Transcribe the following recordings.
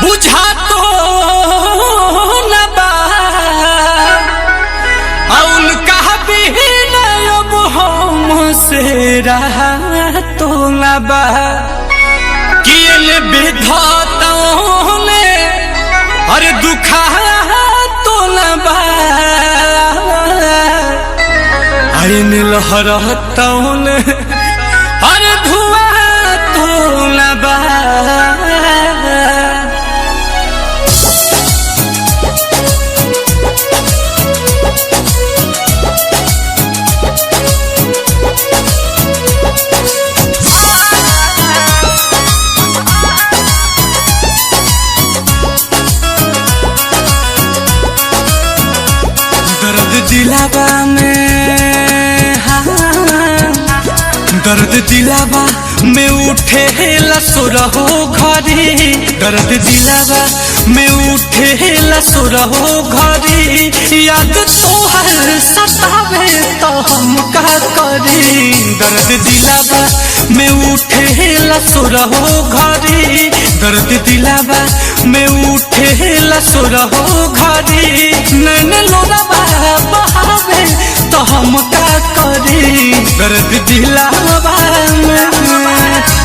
बुझा तो न बा उनका भी अब हमसे रहा तो न बा किए विधाताओं ने अरे दुखा तो न बा लहरताओं ने अरे धुआं तो न बा दिलावा में दर्द दिलावा में उठे लसुरहो घरी दर्द दिलावा में उठे लसुरहो घरी याद तोहर सतावे तो हम का करी दर्द दिलावा में उठे लसुरहो घरी दर्द दिलावा में उठे लसुरहो घरी नैन लोरावा बहावे तो हम का करी दर्द दिलावा में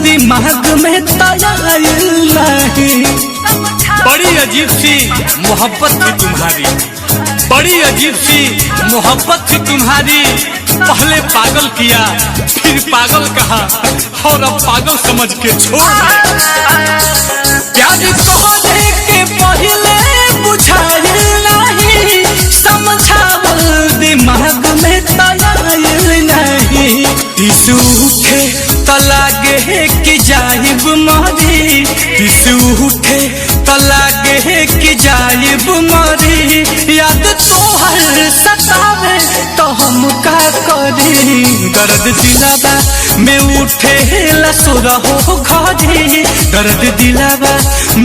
दिमाग में तैयार नहीं बड़ी अजीब सी मोहब्बत थी तुम्हारी बड़ी अजीब सी मोहब्बत थी तुम्हारी पहले पागल किया फिर पागल कहा और अब पागल समझ के छोड़ प्यार कहने के पहले बुझाइल नहीं समझावल दिमाग में तैयार नहीं टिसू उठे तलागे कि जाइब मरी टिसू उठे तलागे कि जाइब मरी याद तोहर सतावे तो हम का करी दर्द दिलावा में उठे लसुरहो घरी दर्द दिलावा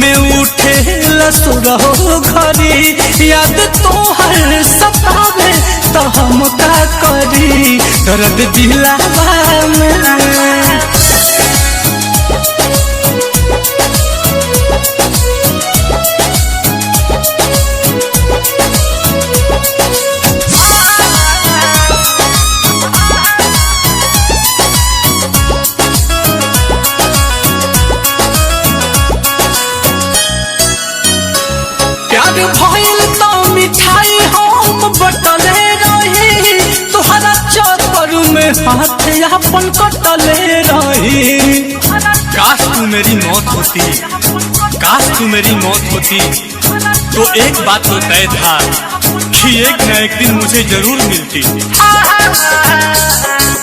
में उठे लसुरहो घरी याद तोहर सतावे तो हम का करी दर्द दिलावा में भइल तो मिठाई हम बटले रही तुहरा चक्कर में हाथ अपन कटले रही काश तू मेरी मौत होती काश तू मेरी मौत होती तो एक बात तो तय था कि एक न एक दिन मुझे जरूर मिलती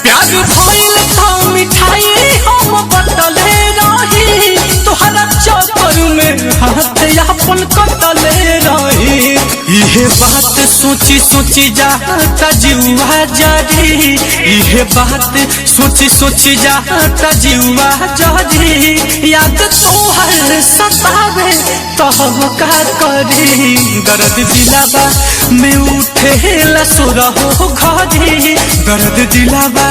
प्यार भइल तो मिठाई हम बटले रही तुहरा चक्कर में हाथ अपन कटले रही इहे बात सोची सोची जाता जीवा जारी इहे बात सोची सोची जाता जीवा जारी याद तोहर सतावे तो हम का करी दर्द दिलावा में उठे लसुरहो घरी दर्द दिलावा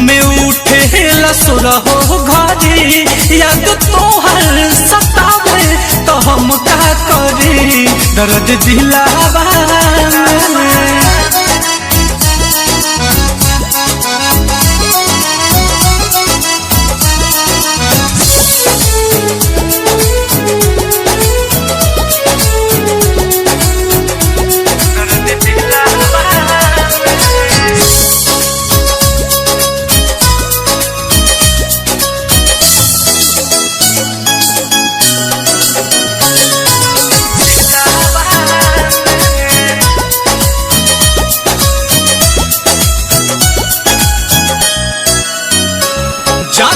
में उठे लसुरहो घरी याद तोहर सतावे तो हम का करी दर्द दिलावा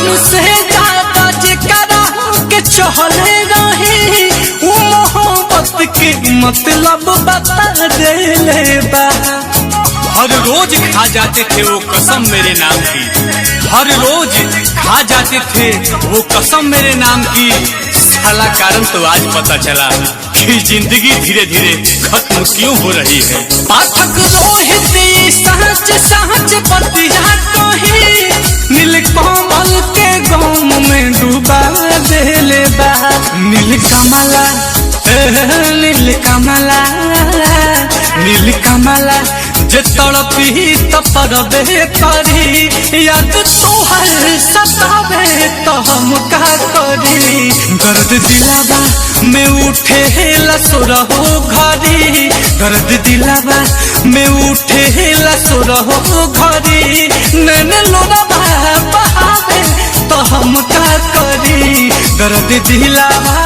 जान से ज्यादा जेकरा के चहले रही उ मोहब्बत के मतलब बता देले बा। हर रोज खा जाते थे वो कसम मेरे नाम की, हर रोज खा जाते थे वो कसम मेरे नाम की। साला कारण तो आज पता चला कि जिंदगी धीरे धीरे खत्म क्यों हो रही है। पाठक रोहित सहज सहज पतिया कही नीलकमल के गम में डूबा देले बा। नीलकमला नीलकमला नीलकमला जे तड़पी तड़पे करी याद तोहर सतावे तो हम का करी। दर्द दिलावा में उठे लसुरहो घरी, दर्द दिलावा में उठे लसुरहो घरी। नैन लोरावा बहावे तो हम का करी। दर्द दिलावा